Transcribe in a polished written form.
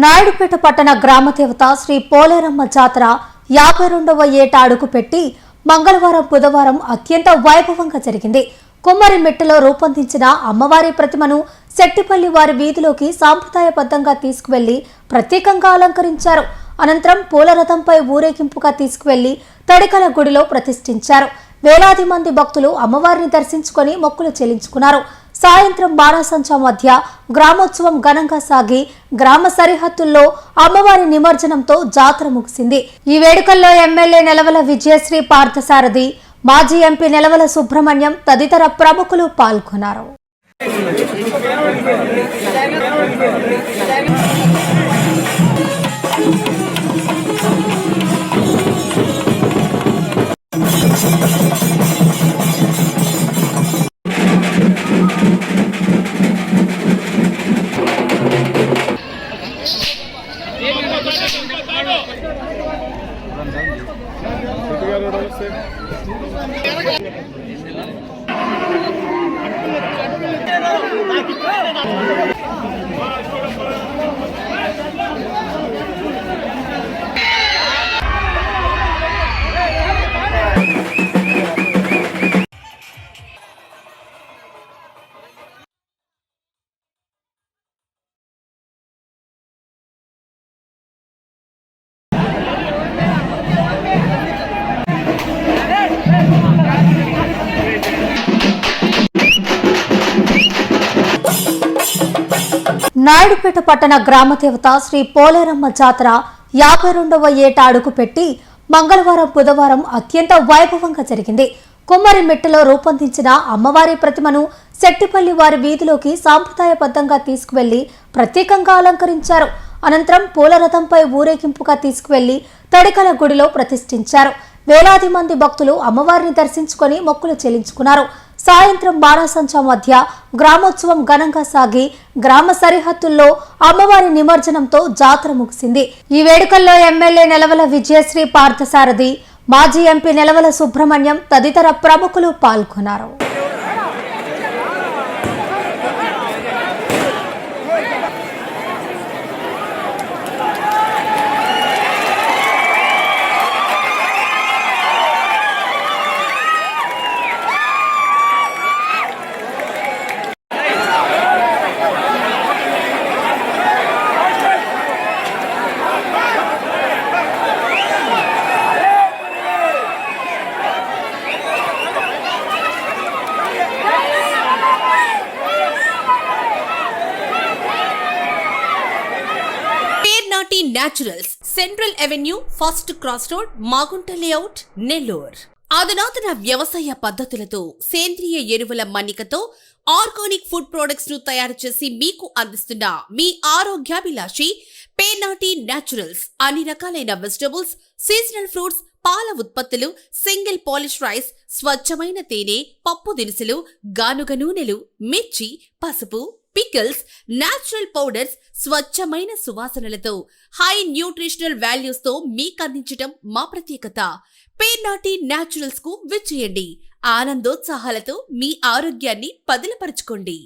నాయుడుపేట పట్టణ గ్రామదేవత శ్రీ పోలేరమ్మ జాతర 52వ ఏట అడుగుపెట్టి మంగళవారం బుధవారం అత్యంత వైభవంగా జరిగింది. కుమ్మరిమెట్టలో రూపొందించిన అమ్మవారి ప్రతిమను శెట్టిపల్లి వారి వీధిలోకి సాంప్రదాయబద్ధంగా తీసుకువెళ్లి ప్రత్యేకంగా అలంకరించారు. అనంతరం పూలరథంపై ఊరేగింపుగా తీసుకువెళ్లి తడికల గుడిలో ప్రతిష్ఠించారు. వేలాది మంది భక్తులు అమ్మవారిని దర్శించుకొని మొక్కులు చెల్లించుకున్నారు. సాయంత్రం బాణాసంచా మధ్య గ్రామోత్సవం ఘనంగా సాగి గ్రామ సరిహద్దుల్లో అమ్మవారి నిమజ్జనంతో జాతర ముగిసింది. ఈ వేడుకల్లో ఎమ్మెల్యే నెలవల విజయశ్రీ పార్థసారథి, మాజీ ఎంపీ నెలవల సుబ్రహ్మణ్యం తదితర ప్రముఖులు పాల్గొన్నారు. నాయుడుపేట పట్టణ గ్రామదేవత శ్రీ పోలేరమ్మ జాతర 52వ ఏట అడుగుపెట్టి మంగళవారం బుధవారం అత్యంత వైభవంగా జరిగింది. కుమ్మరిమెట్టలో రూపొందించిన అమ్మవారి ప్రతిమను శెట్టిపల్లి వారి వీధిలోకి సాంప్రదాయబద్ధంగా తీసుకువెళ్లి ప్రత్యేకంగా అలంకరించారు. అనంతరం పూలరథంపై ఊరేగింపుగా తీసుకువెళ్లి తడికల గుడిలో ప్రతిష్ఠించారు. వేలాది మంది భక్తులు అమ్మవారిని దర్శించుకొని మొక్కులు చెల్లించుకున్నారు. సాయంత్రం బాణాసంచా మధ్య గ్రామోత్సవం ఘనంగా సాగి గ్రామ సరిహద్దుల్లో అమ్మవారి నిమజ్జనంతో జాతర ముగిసింది. ఈ వేడుకల్లో ఎమ్మెల్యే నెలవల విజయశ్రీ పార్థసారథి, మాజీ ఎంపీ నెలవల సుబ్రహ్మణ్యం తదితర ప్రముఖులు పాల్గొన్నారు. Naturals, central avenue, first cross road, Magunta layout, Nellore. అధునాతన వ్యవసాయ పద్ధతులతో సేంద్రియ ఎరువుల మన్నికతో ఆర్గానిక్ ఫుడ్ ప్రొడక్ట్స్ ను తయారు చేసి మీకు అందిస్తున్న మీ ఆరోగ్యాభిలాషి పేర్నాటి న్యాచురల్స్. అన్ని రకాలైన వెజిటబుల్స్, సీజనల్ ఫ్రూట్స్, పాల ఉత్పత్తులు, సింగిల్ పాలిష్ రైస్, స్వచ్ఛమైన తేనె, పప్పు దినుసులు, గానుగ నూనెలు, మిర్చి, పసుపు, పికిల్స్, న్యాచురల్ పౌడర్స్, స్వచ్ఛమైన సువాసనలతో హై న్యూట్రిషనల్ వాల్యూస్ తో మీకందించటం మా ప్రత్యేకత. పేర్నాటి న్యాచురల్స్ కు విచ్చేయండి. ఆనందోత్సాహాలతో మీ ఆరోగ్యాన్ని పదిలపరచుకోండి.